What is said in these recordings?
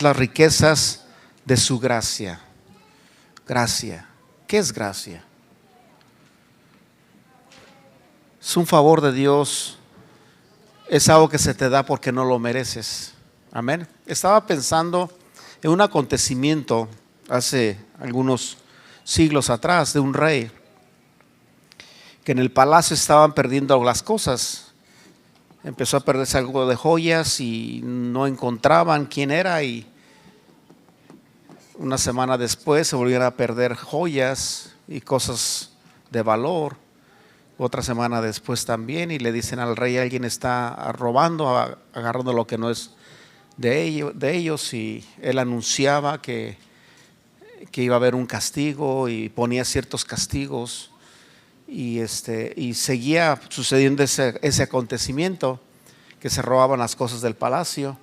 las riquezas de su gracia. Gracia. ¿Qué es gracia? Es un favor de Dios. Es algo que se te da porque no lo mereces. Amén. Estaba pensando en un acontecimiento hace algunos siglos atrás de un rey que en el palacio estaban perdiendo las cosas. Empezó a perderse algo de joyas y no encontraban quién era, y una semana después se volvieron a perder joyas y cosas de valor. Otra semana después también, y le dicen al rey: alguien está robando, agarrando lo que no es de ellos, y él anunciaba que iba a haber un castigo y ponía ciertos castigos, y seguía sucediendo ese acontecimiento, que se robaban las cosas del palacio.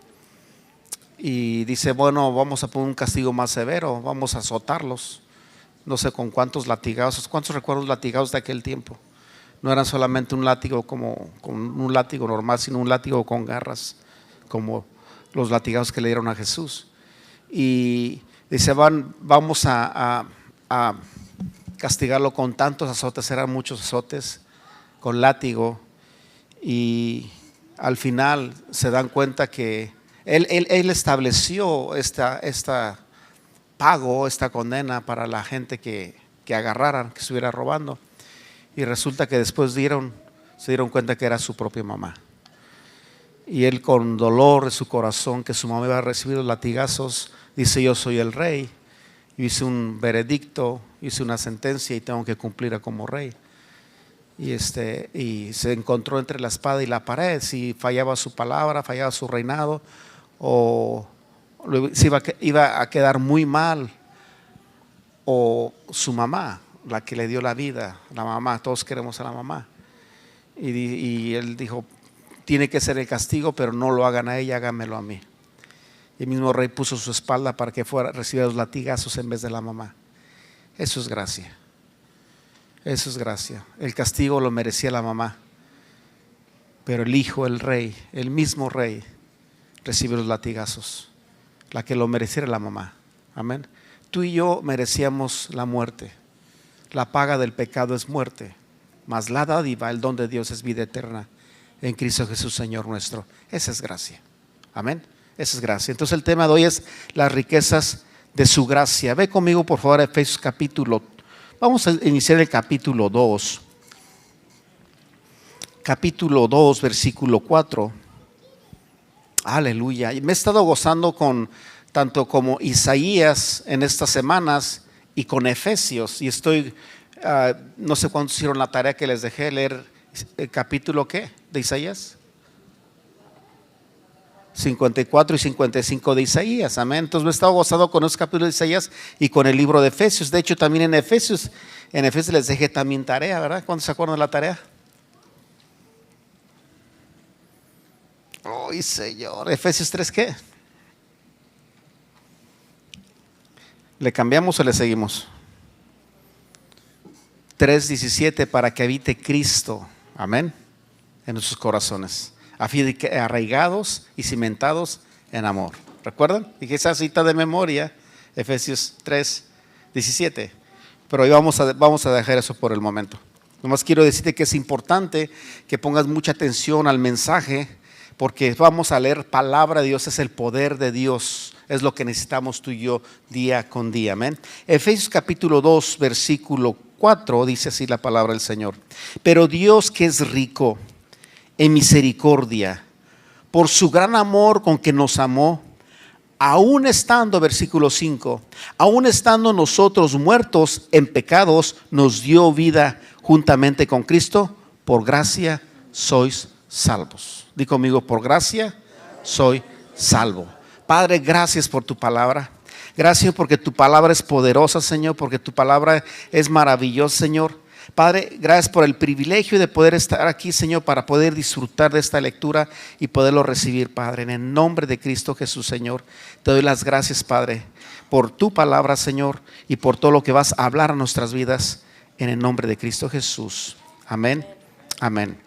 Y dice: bueno, vamos a poner un castigo más severo, vamos a azotarlos, no sé con cuántos latigazos. ¿Cuántos recuerdan los latigazos de aquel tiempo? No eran solamente un látigo como con un látigo normal, sino un látigo con garras, como los latigazos que le dieron a Jesús. Y dice: vamos a castigarlo con tantos azotes. Eran muchos azotes con látigo, y al final se dan cuenta que él estableció esta pago, esta condena para la gente que agarraran, que estuviera robando. Y resulta que después se dieron cuenta que era su propia mamá. Y él, con dolor de su corazón que su mamá iba a recibir los latigazos, dice: yo soy el rey, yo hice un veredicto, hice una sentencia y tengo que cumplirla como rey. Y se encontró entre la espada y la pared: si fallaba su palabra, fallaba su reinado, o se iba a quedar muy mal, o su mamá, la que le dio la vida, la mamá. Todos queremos a la mamá. Y él dijo: tiene que ser el castigo, pero no lo hagan a ella, háganmelo a mí. Y el mismo rey puso su espalda para que recibiera los latigazos en vez de la mamá. Eso es gracia. Eso es gracia. El castigo lo merecía la mamá, pero el hijo, el rey, el mismo rey, recibe los latigazos. La que lo mereciera la mamá. Amén. Tú y yo merecíamos la muerte. La paga del pecado es muerte, mas la dádiva, el don de Dios, es vida eterna en Cristo Jesús Señor nuestro. Esa es gracia. Amén. Esa es gracia. Entonces el tema de hoy es las riquezas de su gracia. Ve conmigo por favor a Efesios capítulo. Vamos a iniciar el capítulo 2. Capítulo 2, versículo 4. Aleluya. Me he estado gozando con tanto como Isaías en estas semanas y con Efesios, y estoy no sé cuántos hicieron la tarea que les dejé leer el capítulo ¿qué? De Isaías 54 y 55 de Isaías. Amén. Entonces me he estado gozando con esos capítulos de Isaías y con el libro de Efesios. De hecho también en Efesios les dejé también tarea, ¿verdad? ¿Cuántos se acuerdan de la tarea? ¡Ay, Señor! Efesios 3, ¿qué? ¿Le cambiamos o le seguimos? 3:17, para que habite Cristo, amén, en nuestros corazones, a fin de que arraigados y cimentados en amor. ¿Recuerdan? Dije esa cita de memoria, Efesios 3:17, pero hoy vamos a dejar eso por el momento. Nomás quiero decirte que es importante que pongas mucha atención al mensaje, porque vamos a leer palabra de Dios. Es el poder de Dios, es lo que necesitamos tú y yo día con día. Amén. Efesios capítulo 2, versículo 4, dice así la palabra del Señor: pero Dios, que es rico en misericordia, por su gran amor con que nos amó, aun estando, versículo 5, aun estando nosotros muertos en pecados, nos dio vida juntamente con Cristo. Por gracia sois salvos. Di conmigo: por gracia soy salvo. Padre, gracias por tu palabra. Gracias porque tu palabra es poderosa, Señor, porque tu palabra es maravillosa, Señor. Padre, gracias por el privilegio de poder estar aquí, Señor, para poder disfrutar de esta lectura y poderlo recibir, Padre. En el nombre de Cristo Jesús, Señor, te doy las gracias, Padre, por tu palabra, Señor, y por todo lo que vas a hablar a nuestras vidas, en el nombre de Cristo Jesús. Amén. Amén.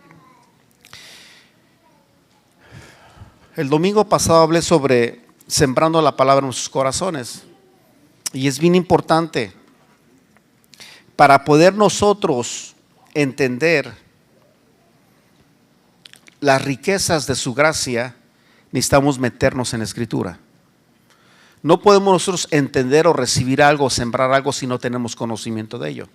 El domingo pasado hablé sobre sembrando la palabra en nuestros corazones. Y es bien importante para poder nosotros entender las riquezas de su gracia. Necesitamos meternos en la Escritura. No podemos nosotros entender o recibir algo, o sembrar algo si no tenemos conocimiento de ello.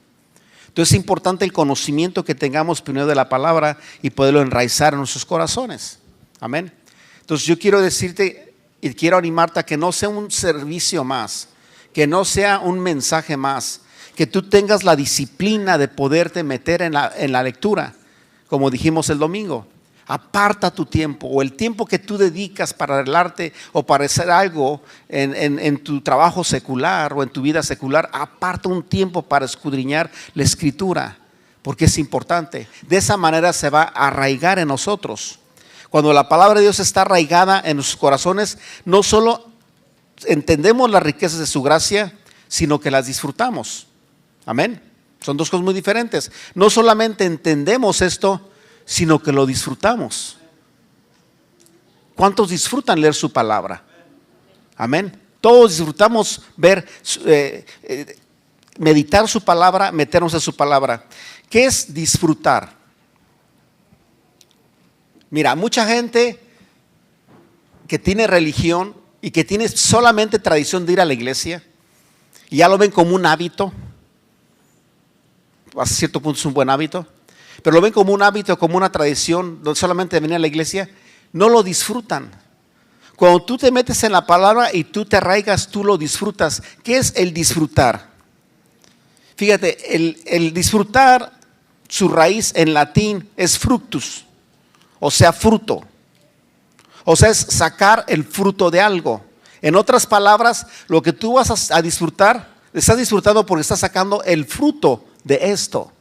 Entonces es importante el conocimiento que tengamos primero de la palabra y poderlo enraizar en nuestros corazones. Amén. Entonces yo quiero decirte y quiero animarte a que no sea un servicio más, que no sea un mensaje más, que tú tengas la disciplina de poderte meter en la lectura, como dijimos el domingo. Aparta tu tiempo o el tiempo que tú dedicas para arreglarte o para hacer algo en tu trabajo secular o en tu vida secular. Aparta un tiempo para escudriñar la Escritura, porque es importante. De esa manera se va a arraigar en nosotros. Cuando la palabra de Dios está arraigada en nuestros corazones, no solo entendemos las riquezas de su gracia, sino que las disfrutamos. Amén. Son dos cosas muy diferentes. No solamente entendemos esto, sino que lo disfrutamos. ¿Cuántos disfrutan leer su palabra? Amén. Todos disfrutamos ver, meditar su palabra, meternos en su palabra. ¿Qué es disfrutar? Mira, mucha gente que tiene religión y que tiene solamente tradición de ir a la iglesia y ya lo ven como un hábito. A cierto punto es un buen hábito, pero lo ven como un hábito, como una tradición, donde solamente venir a la iglesia, no lo disfrutan. Cuando tú te metes en la palabra y tú te arraigas, tú lo disfrutas. ¿Qué es el disfrutar? Fíjate, el disfrutar, su raíz en latín es fructus, o sea, fruto. O sea, es sacar el fruto de algo. En otras palabras, lo que tú vas a disfrutar, estás disfrutando porque estás sacando el fruto de esto.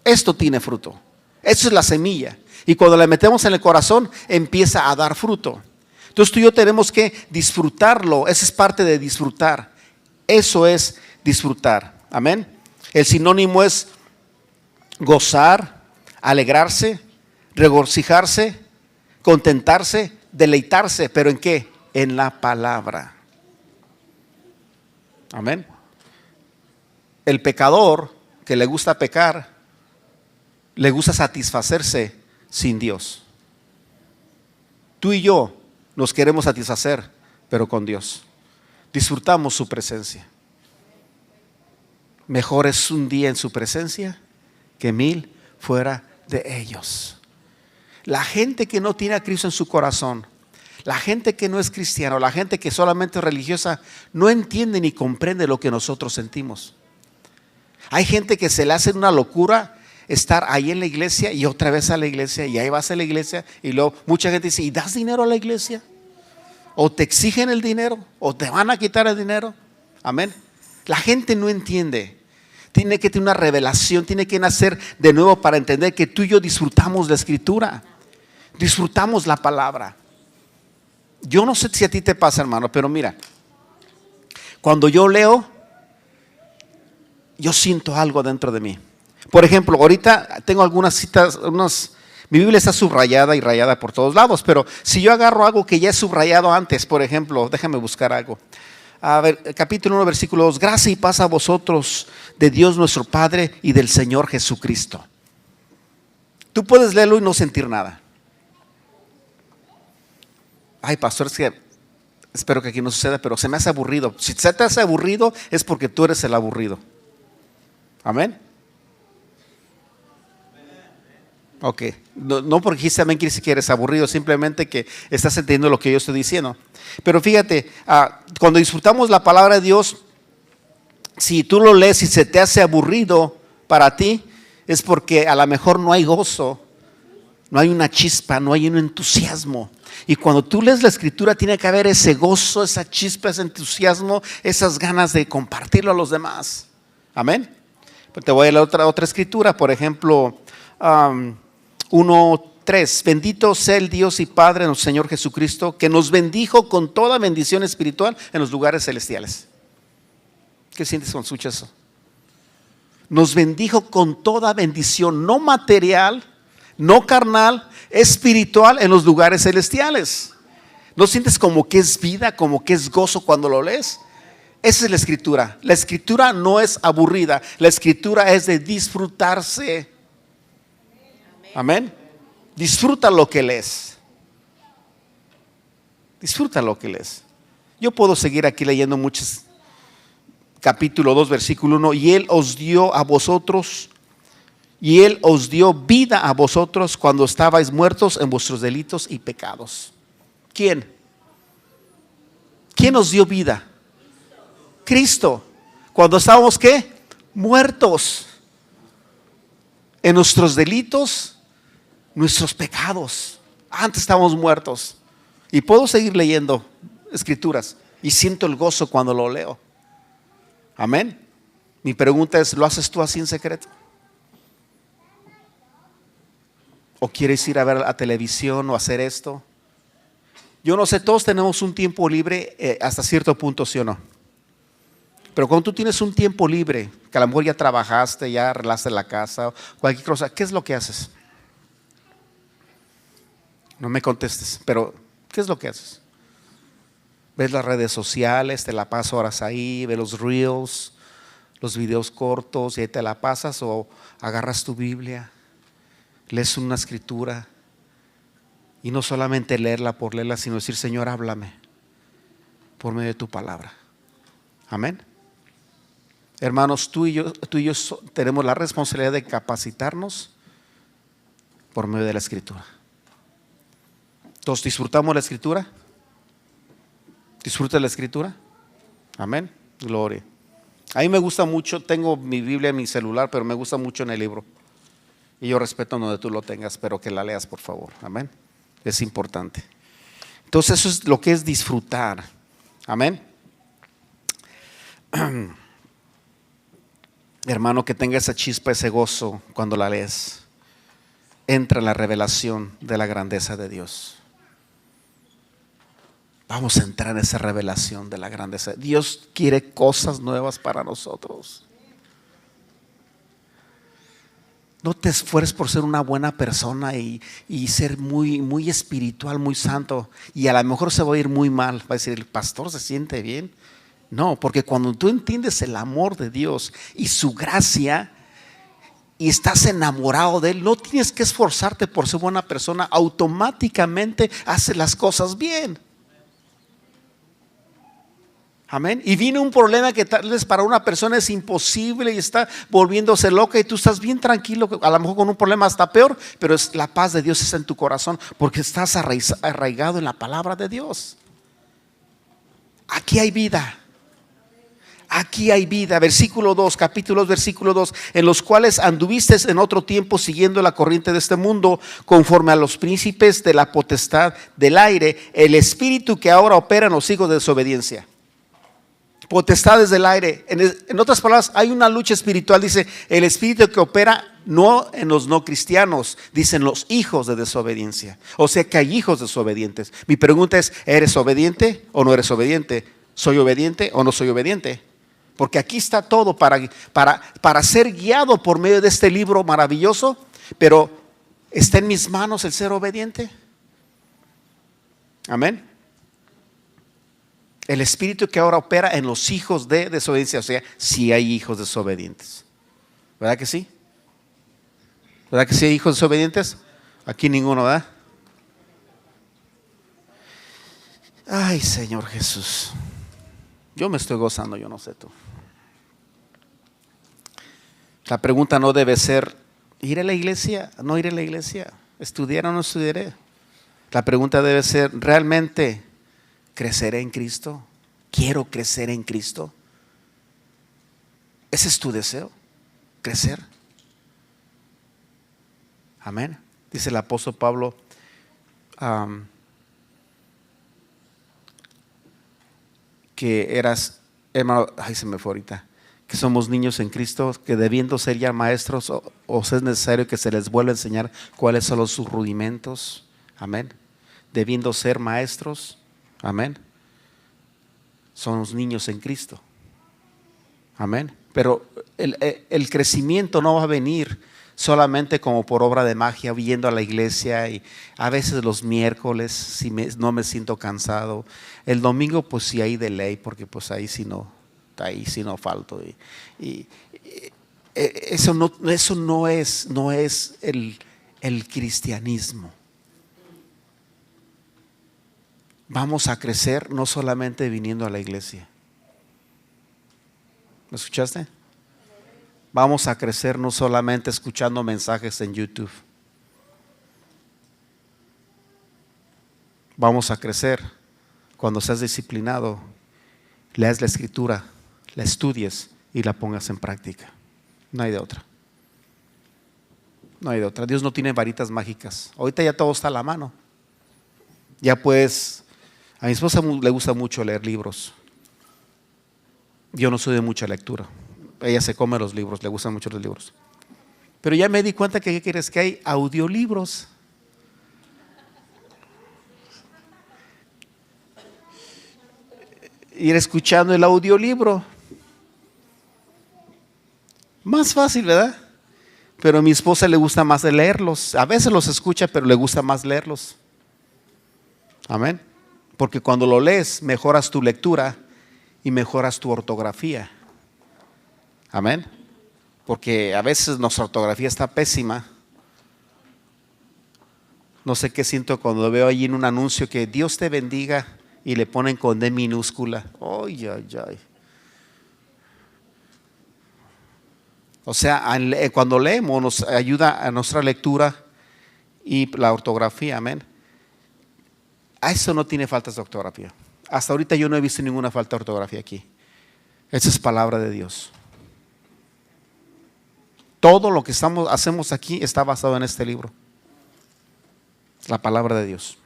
Esto tiene fruto. Esto es la semilla. Y cuando la metemos en el corazón, empieza a dar fruto. Entonces tú y yo tenemos que disfrutarlo. Esa es parte de disfrutar. Eso es disfrutar. Amén. El sinónimo es gozar, alegrarse, regocijarse, contentarse, deleitarse. ¿Pero en qué? En la palabra. Amén. El pecador que le gusta pecar, le gusta satisfacerse sin Dios. Tú y yo nos queremos satisfacer, pero con Dios. Disfrutamos su presencia. Mejor es un día en su presencia que 1000 fuera de ellos. La gente que no tiene a Cristo en su corazón, la gente que no es cristiana, la gente que solamente es religiosa, no entiende ni comprende lo que nosotros sentimos. Hay gente que se le hace una locura estar ahí en la iglesia y otra vez a la iglesia y ahí vas a la iglesia y luego mucha gente dice, ¿y das dinero a la iglesia? ¿O te exigen el dinero? ¿O te van a quitar el dinero? Amén. La gente no entiende. Tiene que tener una revelación, tiene que nacer de nuevo para entender que tú y yo disfrutamos la Escritura, disfrutamos la palabra. Yo no sé si a ti te pasa, hermano, pero mira, cuando yo leo, yo siento algo dentro de mí. Por ejemplo, ahorita tengo algunas citas, mi Biblia está subrayada y rayada por todos lados, pero si yo agarro algo que ya es subrayado antes, por ejemplo, déjame buscar algo. A ver, capítulo 1, versículo 2. Gracia y paz a vosotros de Dios nuestro Padre y del Señor Jesucristo. Tú puedes leerlo y no sentir nada. Ay, pastor, es que espero que aquí no suceda, pero se me hace aburrido. Si se te hace aburrido es porque tú eres el aburrido. Amén. Ok, no porque dijiste amén quiere decir que eres aburrido, simplemente que estás entendiendo lo que yo estoy diciendo. Pero fíjate, cuando disfrutamos la palabra de Dios, si tú lo lees y se te hace aburrido para ti, es porque a lo mejor no hay gozo, no hay una chispa, no hay un entusiasmo. Y cuando tú lees la Escritura tiene que haber ese gozo, esa chispa, ese entusiasmo, esas ganas de compartirlo a los demás. Amén. Pues te voy a leer otra escritura, por ejemplo, 1:3. Bendito sea el Dios y Padre de nuestro Señor Jesucristo, que nos bendijo con toda bendición espiritual en los lugares celestiales. ¿Qué sientes cuando escuchas eso? Nos bendijo con toda bendición, no material, no carnal, espiritual en los lugares celestiales. ¿No sientes como que es vida, como que es gozo cuando lo lees? Esa es la escritura. La escritura no es aburrida. La escritura es de disfrutarse. Amén. Disfruta lo que lees. Disfruta lo que lees. Yo puedo seguir aquí leyendo muchos. Capítulo 2, versículo 1. Y Él os dio a vosotros, y Él os dio vida a vosotros cuando estabais muertos en vuestros delitos y pecados. ¿Quién? ¿Quién nos dio vida? Cristo. Cuando estábamos ¿qué? Muertos en nuestros delitos, nuestros pecados. Antes estábamos muertos. Y puedo seguir leyendo escrituras y siento el gozo cuando lo leo. Amén. Mi pregunta es, ¿lo haces tú así en secreto? ¿O quieres ir a ver la televisión o hacer esto? Yo no sé, todos tenemos un tiempo libre hasta cierto punto, ¿sí o no? Pero cuando tú tienes un tiempo libre, que a lo mejor ya trabajaste, ya arreglaste la casa, cualquier cosa, ¿qué es lo que haces? No me contestes, pero ¿qué es lo que haces? Ves las redes sociales, te la pasas horas ahí, ves los reels, los videos cortos y ahí te la pasas, o agarras tu Biblia, lees una escritura y no solamente leerla por leerla, sino decir, Señor, háblame por medio de tu palabra. Amén. Hermanos, tú y yo tenemos la responsabilidad de capacitarnos por medio de la escritura. ¿Todos disfrutamos la escritura? ¿Disfruta la escritura? Amén. Gloria. A mí me gusta mucho, tengo mi Biblia en mi celular, pero me gusta mucho en el libro. Y yo respeto donde tú lo tengas, pero que la leas por favor. Amén. Es importante. Entonces eso es lo que es disfrutar. Amén. Hermano, que tenga esa chispa, ese gozo cuando la lees. Entra en la revelación de la grandeza de Dios. Vamos a entrar en esa revelación de la grandeza. Dios quiere cosas nuevas para nosotros. No te esfuerces por ser una buena persona y ser muy espiritual, muy santo. Y a lo mejor se va a ir muy mal. Va a decir, el pastor se siente bien. No, porque cuando tú entiendes el amor de Dios y su gracia y estás enamorado de Él, no tienes que esforzarte por ser buena persona. Automáticamente haces las cosas bien. Amén. Y viene un problema que tal vez para una persona es imposible y está volviéndose loca y tú estás bien tranquilo, a lo mejor con un problema hasta peor, pero la paz de Dios está en tu corazón porque estás arraigado en la palabra de Dios. Aquí hay vida. Aquí hay vida. Versículo 2, capítulo 2, versículo 2, en los cuales anduviste en otro tiempo siguiendo la corriente de este mundo, conforme a los príncipes de la potestad del aire, el espíritu que ahora opera en los hijos de desobediencia. Potestades del aire. En otras palabras, hay una lucha espiritual. Dice el espíritu que opera no en los no cristianos, dicen los hijos de desobediencia. O sea que hay hijos desobedientes. Mi pregunta es, ¿eres obediente o no eres obediente? ¿Soy obediente o no soy obediente? Porque aquí está todo para ser guiado por medio de este libro maravilloso. Pero ¿está en mis manos el ser obediente? Amén. El espíritu que ahora opera en los hijos de desobediencia. O sea, si hay hijos desobedientes. ¿Verdad que sí? ¿Verdad que sí hay hijos desobedientes? Aquí ninguno, ¿verdad? Ay, Señor Jesús. Yo me estoy gozando, yo no sé tú. La pregunta no debe ser, ¿ir a la iglesia? ¿No ir a la iglesia? ¿Estudiar o no estudiaré? La pregunta debe ser, ¿realmente creceré en Cristo? ¿Quiero crecer en Cristo? ¿Ese es tu deseo? ¿Crecer? Amén. Dice el apóstol Pablo, que eras, hermano, ay, se me fue ahorita, que somos niños en Cristo, que debiendo ser ya maestros, o es necesario que se les vuelva a enseñar cuáles son sus rudimentos. Amén. Debiendo ser maestros. Amén. Somos niños en Cristo. Amén. Pero el crecimiento no va a venir solamente como por obra de magia, yendo a la iglesia, y a veces los miércoles si no me siento cansado. El domingo pues sí, ahí de ley, porque pues ahí sí no falto. Y eso no es el cristianismo. Vamos a crecer no solamente viniendo a la iglesia. ¿Me escuchaste? Vamos a crecer no solamente escuchando mensajes en YouTube. Vamos a crecer cuando seas disciplinado, leas la escritura, la estudies y la pongas en práctica. No hay de otra. No hay de otra. Dios no tiene varitas mágicas. Ahorita ya todo está a la mano. Ya pues, a mi esposa le gusta mucho leer libros. Yo no soy de mucha lectura. Ella se come los libros, le gustan mucho los libros. Pero ya me di cuenta que, ¿qué quieres? Que hay audiolibros. Ir escuchando el audiolibro. Más fácil, ¿verdad? Pero a mi esposa le gusta más de leerlos. A veces los escucha, pero le gusta más leerlos. Amén. Porque cuando lo lees, mejoras tu lectura y mejoras tu ortografía. Amén. Porque a veces nuestra ortografía está pésima. No sé qué siento cuando veo allí en un anuncio que Dios te bendiga y le ponen con D minúscula. Ay, ay, ay. O sea, cuando leemos nos ayuda a nuestra lectura y la ortografía. Amén. A eso no tiene faltas de ortografía. Hasta ahorita yo no he visto ninguna falta de ortografía aquí. Esa es palabra de Dios. Todo lo que hacemos aquí está basado en este libro. La palabra de Dios.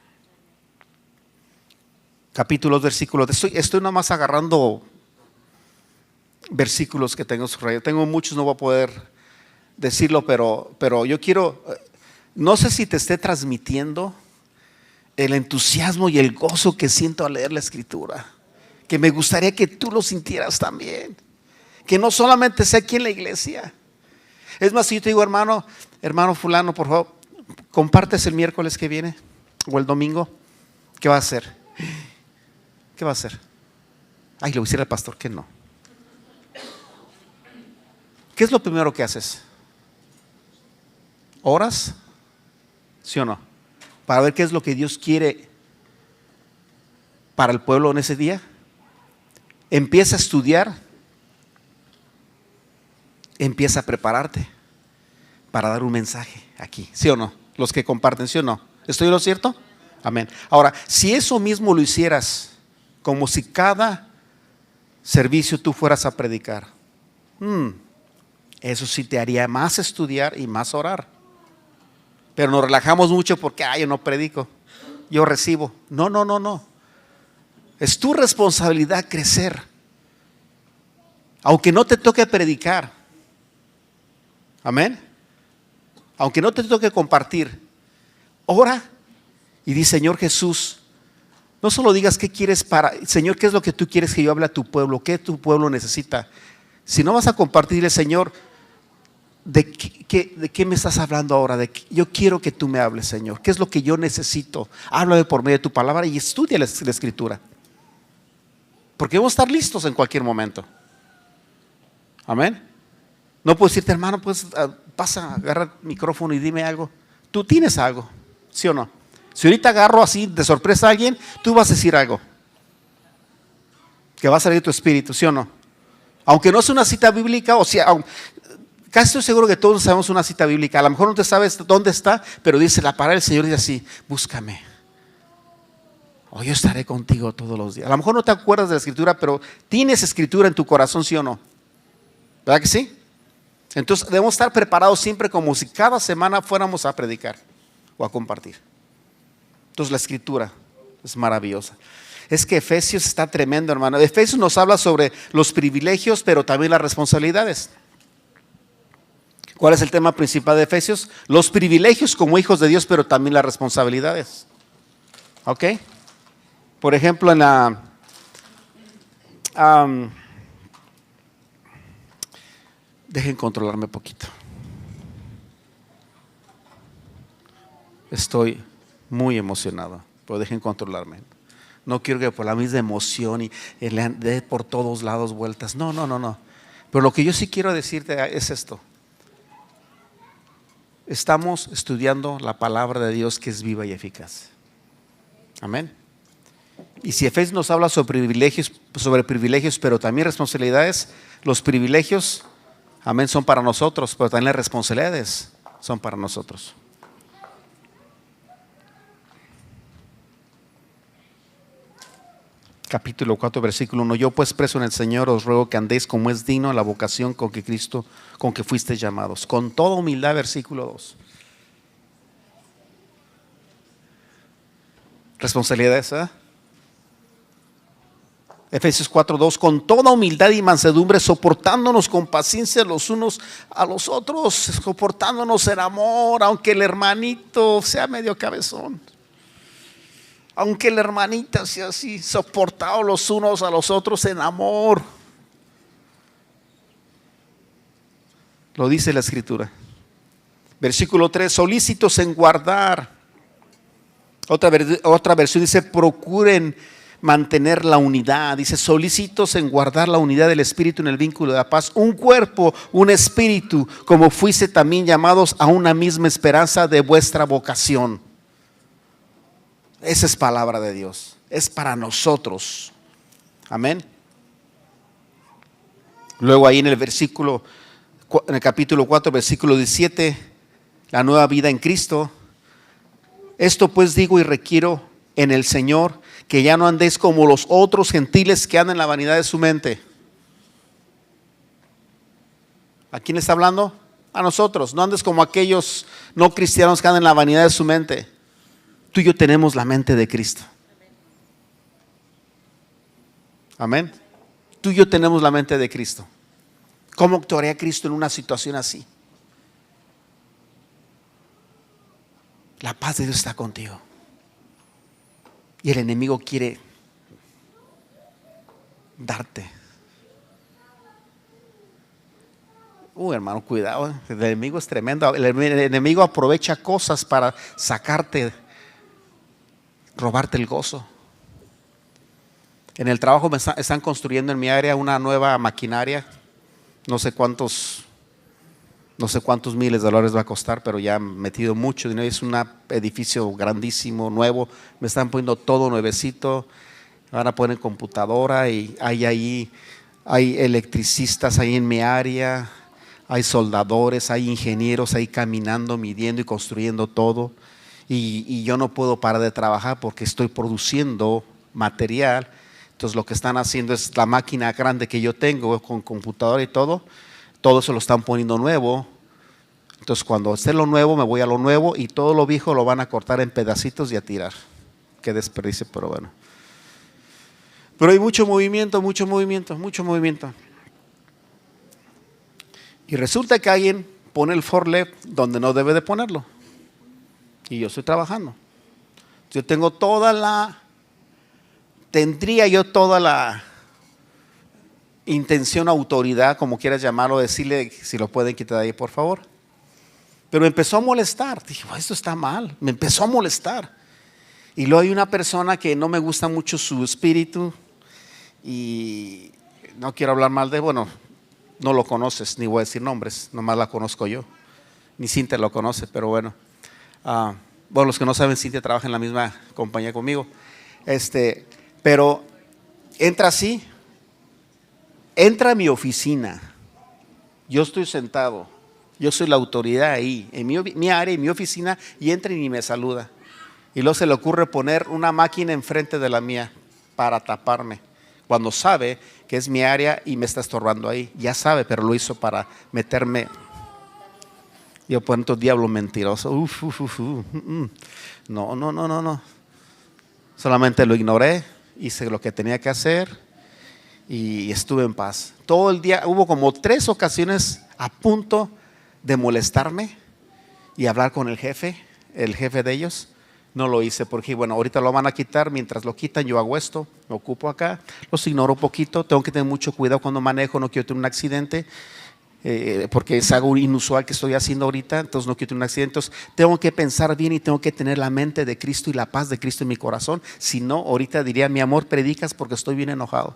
Capítulos, versículos. Estoy nada más agarrando versículos que tengo subrayados. Tengo muchos, no voy a poder decirlo, pero yo quiero, no sé si te esté transmitiendo el entusiasmo y el gozo que siento al leer la escritura, que me gustaría que tú lo sintieras también, que no solamente sea aquí en la iglesia. Es más, si yo te digo, hermano fulano, por favor, compartes el miércoles que viene o el domingo, ¿qué va a hacer? ¿Qué va a hacer? Ay, le voy a decir al pastor que no. ¿Qué es lo primero que haces? ¿Oras? ¿Sí o no? Para ver qué es lo que Dios quiere para el pueblo en ese día. Empieza a estudiar. Empieza a prepararte para dar un mensaje aquí, ¿sí o no? Los que comparten, ¿sí o no? ¿Estoy en lo cierto? Amén. Ahora, si eso mismo lo hicieras, como si cada servicio tú fueras a predicar, eso sí te haría más estudiar y más orar. Pero nos relajamos mucho porque yo no predico, yo recibo. No. Es tu responsabilidad crecer. Aunque no te toque predicar. Amén. Aunque no te toque compartir, ora y di: Señor Jesús, no solo digas qué quieres Señor, qué es lo que tú quieres que yo hable a tu pueblo, qué tu pueblo necesita. Si no vas a compartirle, Señor, ¿de qué me estás hablando ahora? Yo quiero que tú me hables, Señor. ¿Qué es lo que yo necesito? Háblame por medio de tu palabra y estudia la escritura. Porque vamos a estar listos en cualquier momento. Amén. No puedo decirte, hermano, pues pasa, agarra el micrófono y dime algo. Tú tienes algo, ¿sí o no? Si ahorita agarro así de sorpresa a alguien, tú vas a decir algo que va a salir de tu espíritu, ¿sí o no? Aunque no es una cita bíblica, o sea, casi estoy seguro que todos sabemos una cita bíblica. A lo mejor no te sabes dónde está, pero dice la palabra del Señor, dice así: búscame, o yo estaré contigo todos los días. A lo mejor no te acuerdas de la escritura, pero tienes escritura en tu corazón, ¿sí o no? ¿Verdad que sí? Entonces debemos estar preparados siempre, como si cada semana fuéramos a predicar o a compartir. Entonces la escritura es maravillosa. Es que Efesios está tremendo, hermano. Efesios nos habla sobre los privilegios, pero también las responsabilidades. ¿Cuál es el tema principal de Efesios? Los privilegios como hijos de Dios, pero también las responsabilidades. ¿Ok? Por ejemplo, en la dejen controlarme un poquito. Estoy muy emocionado, pero dejen controlarme. No quiero que por la misma emoción y le dé por todos lados vueltas. No, no, no, no. Pero lo que yo sí quiero decirte es esto. Estamos estudiando la palabra de Dios, que es viva y eficaz. Amén. Y si Efesios nos habla sobre privilegios, pero también responsabilidades, los privilegios, amén, son para nosotros, pero también las responsabilidades son para nosotros. Capítulo 4, versículo 1. Yo pues, preso en el Señor, os ruego que andéis como es digno a la vocación con que fuisteis llamados, con toda humildad. Versículo 2. Responsabilidades, ¿eh? Efesios 4:2, con toda humildad y mansedumbre, soportándonos con paciencia los unos a los otros, soportándonos en amor, aunque el hermanito sea medio cabezón, aunque la hermanita sea así, soportados los unos a los otros en amor. Lo dice la Escritura. Versículo 3, solícitos en guardar. Otra versión dice, procuren mantener la unidad. Dice, solícitos en guardar la unidad del Espíritu en el vínculo de la paz. Un cuerpo, un espíritu, como fuiste también llamados a una misma esperanza de vuestra vocación. Esa es palabra de Dios. Es para nosotros. Amén. Luego ahí en el capítulo 4, versículo 17, la nueva vida en Cristo. Esto pues digo y requiero en el Señor, que ya no andéis como los otros gentiles que andan en la vanidad de su mente. ¿A quién está hablando? A nosotros. No andes como aquellos no cristianos que andan en la vanidad de su mente. Tú y yo tenemos la mente de Cristo. Amén. Tú y yo tenemos la mente de Cristo. ¿Cómo actuaría Cristo en una situación así? La paz de Dios está contigo. Y el enemigo quiere darte. Hermano, cuidado. El enemigo es tremendo. El enemigo aprovecha cosas para sacarte, robarte el gozo. En el trabajo están construyendo en mi área una nueva maquinaria. No sé cuántos miles de dólares va a costar, pero ya han metido mucho dinero. Es un edificio grandísimo, nuevo. Me están poniendo todo nuevecito. Van a poner computadora y hay electricistas ahí en mi área. Hay soldadores, hay ingenieros ahí caminando, midiendo y construyendo todo. Y yo no puedo parar de trabajar porque estoy produciendo material. Entonces lo que están haciendo es la máquina grande que yo tengo con computadora y todo eso lo están poniendo nuevo. Entonces cuando esté lo nuevo me voy a lo nuevo y todo lo viejo lo van a cortar en pedacitos y a tirar. Qué desperdicio, pero bueno. Pero hay mucho movimiento. Y resulta que alguien pone el forklift donde no debe de ponerlo. Y yo estoy trabajando. Yo tendría yo toda la intención, autoridad, como quieras llamarlo, decirle si lo pueden quitar de ahí, por favor. Pero me empezó a molestar. Dije, esto está mal. Me empezó a molestar. Y luego hay una persona que no me gusta mucho su espíritu. Y no quiero hablar mal de, no lo conoces, ni voy a decir nombres, nomás la conozco yo. Ni Cintia lo conoce, pero bueno. Los que no saben, Cintia trabaja en la misma compañía conmigo. Pero entra así. Entra a mi oficina. Yo estoy sentado. Yo soy la autoridad ahí, en mi área, en mi oficina, y entra y ni me saluda. Y luego se le ocurre poner una máquina enfrente de la mía para taparme, cuando sabe que es mi área y me está estorbando ahí. Ya sabe, pero lo hizo para meterme. Yo pongo diablo mentiroso. No. Solamente lo ignoré, hice lo que tenía que hacer y estuve en paz. Todo el día, hubo como 3 ocasiones a punto de molestarme y hablar con el jefe de ellos. No lo hice porque ahorita lo van a quitar. Mientras lo quitan yo hago esto, me ocupo acá, los ignoro un poquito. Tengo que tener mucho cuidado cuando manejo, no quiero tener un accidente. porque es algo inusual que estoy haciendo ahorita, entonces no quiero tener un accidente. Entonces tengo que pensar bien y tengo que tener la mente de Cristo y la paz de Cristo en mi corazón. Si no, ahorita diría: mi amor, predicas porque estoy bien enojado.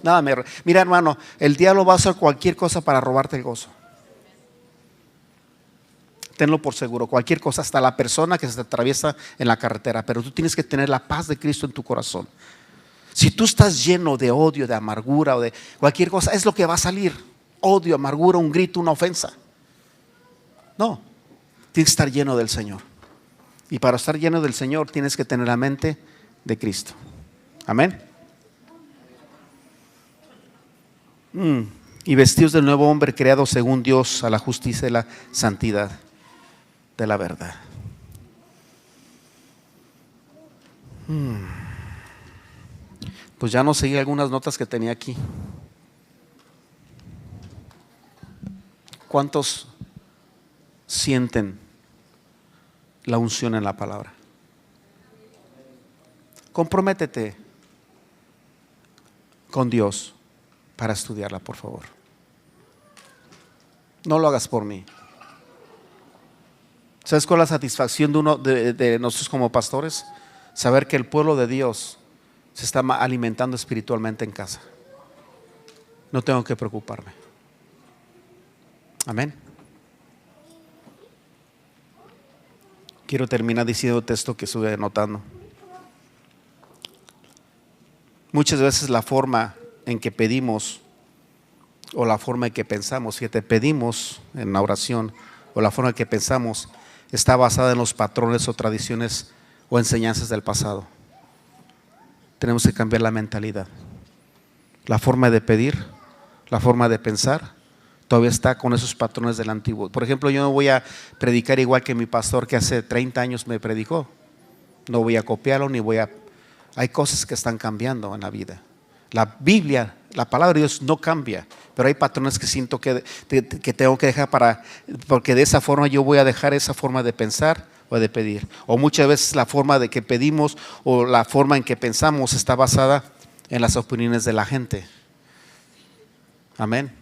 Nada, mira, hermano, el diablo va a hacer cualquier cosa para robarte el gozo. Tenlo por seguro, cualquier cosa, hasta la persona que se te atraviesa en la carretera, pero tú tienes que tener la paz de Cristo en tu corazón. Si tú estás lleno de odio, de amargura o de cualquier cosa, es lo que va a salir: odio, amargura, un grito, una ofensa. No, tienes que estar lleno del Señor. Y para estar lleno del Señor tienes que tener la mente de Cristo. Amén. Y vestidos del nuevo hombre creado según Dios, a la justicia y la santidad de la verdad. Pues ya no seguí algunas notas que tenía aquí. ¿Cuántos sienten la unción en la palabra? Comprométete con Dios para estudiarla, por favor. No lo hagas por mí. ¿Sabes cuál es la satisfacción de nosotros como pastores? Saber que el pueblo de Dios se está alimentando espiritualmente en casa. No tengo que preocuparme. Amén. Quiero terminar diciendo el texto que estuve anotando. Muchas veces la forma en que pedimos o la forma en que pensamos, si te pedimos en la oración, o la forma en que pensamos está basada en los patrones o tradiciones o enseñanzas del pasado. Tenemos que cambiar la mentalidad. La forma de pedir, la forma de pensar todavía está con esos patrones del antiguo. Por ejemplo, yo no voy a predicar igual que mi pastor que hace 30 años me predicó. No voy a copiarlo ni voy a... Hay cosas que están cambiando en la vida. La Biblia, la palabra de Dios no cambia, pero hay patrones que siento que tengo que dejar porque de esa forma yo voy a dejar esa forma de pensar o de pedir. O muchas veces la forma de que pedimos o la forma en que pensamos está basada en las opiniones de la gente. Amén.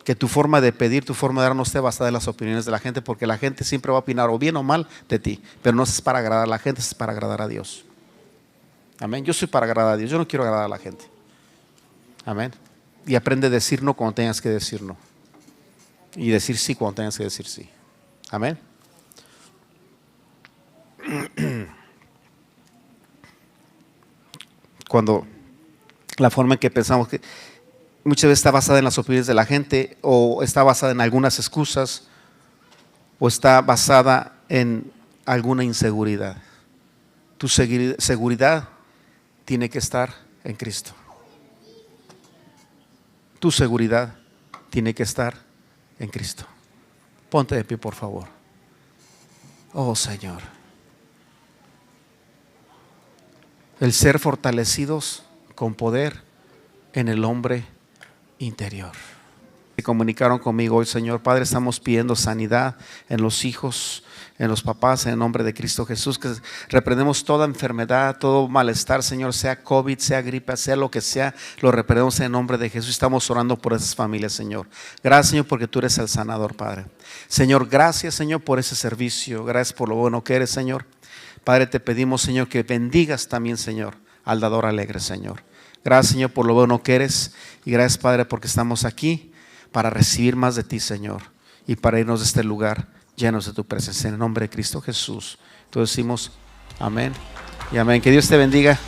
Que tu forma de pedir, tu forma de dar no esté basada en las opiniones de la gente, porque la gente siempre va a opinar o bien o mal de ti, pero no es para agradar a la gente, es para agradar a Dios. Amén. Yo soy para agradar a Dios, yo no quiero agradar a la gente. Amén. Y aprende a decir no cuando tengas que decir no, y decir sí cuando tengas que decir sí. Amén. Cuando la forma en que pensamos que muchas veces está basada en las opiniones de la gente, o está basada en algunas excusas, o está basada en alguna inseguridad. Tu seguridad tiene que estar en Cristo. Tu seguridad tiene que estar en Cristo. Ponte de pie, por favor. Oh Señor, el ser fortalecidos con poder en el hombre interior. Se comunicaron conmigo hoy, Señor Padre, estamos pidiendo sanidad en los hijos, en los papás, en el nombre de Cristo Jesús, que reprendemos toda enfermedad, todo malestar, Señor, sea COVID, sea gripe, sea lo que sea, lo reprendemos en el nombre de Jesús. Estamos orando por esas familias, Señor. Gracias, Señor, porque tú eres el sanador, Padre. Señor, gracias, Señor, por ese servicio. Gracias por lo bueno que eres, Señor. Padre, te pedimos, Señor, que bendigas también, Señor, al dador alegre, Señor. Gracias, Señor, por lo bueno que eres, y gracias, Padre, porque estamos aquí para recibir más de ti, Señor, y para irnos de este lugar llenos de tu presencia. En el nombre de Cristo Jesús, todos decimos amén y amén. Que Dios te bendiga.